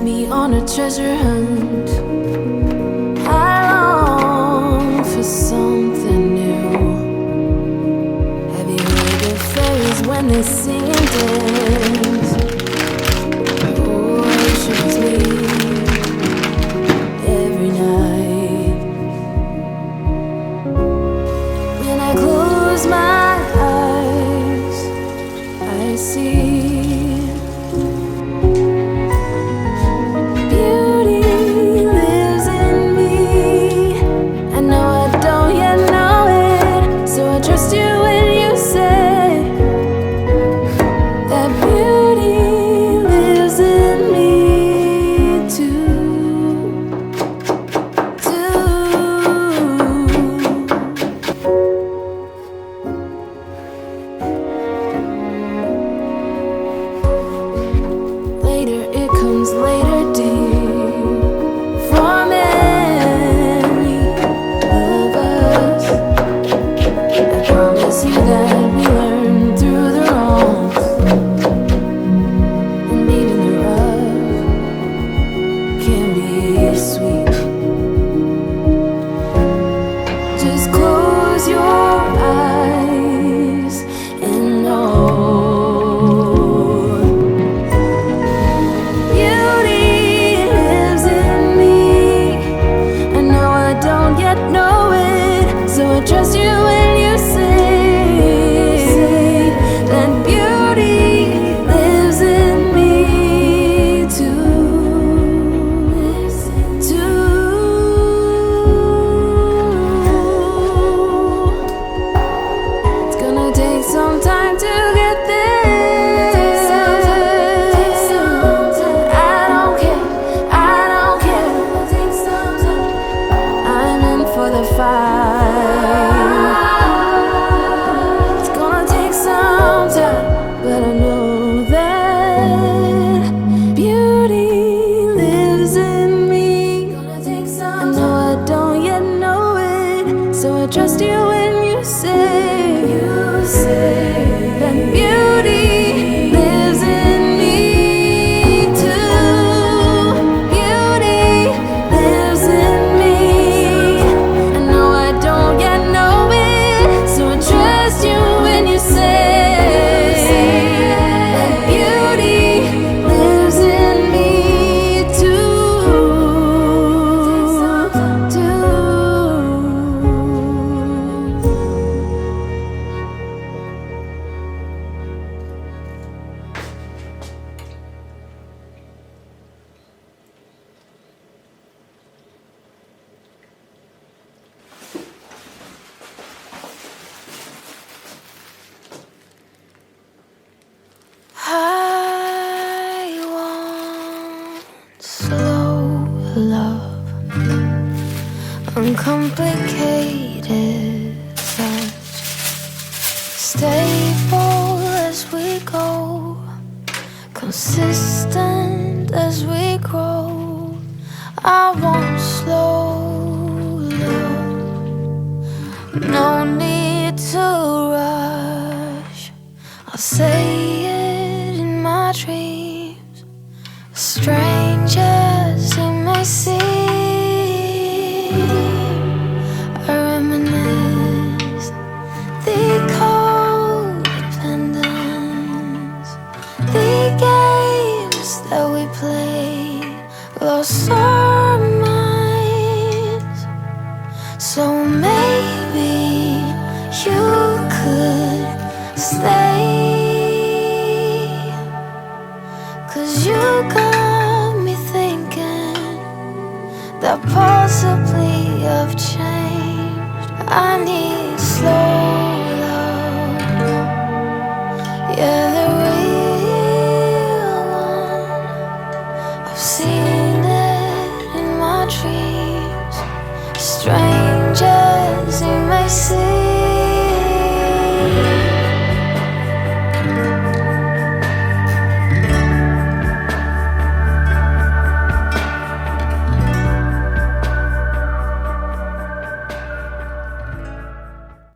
me on a treasure hunt. I long for something new. Have you heard the fairies when they sing and dance? Oceans meet every night. When I close my eyes, I see uncomplicated, such stable as we go, consistent as we grow. I won't slow down, no need to rush. I'll say it in my dreams, strange as it may seem. Lost our minds, so maybe you could stay, 'cause you got me thinking that possibly I've changed. I need slow love, yeah.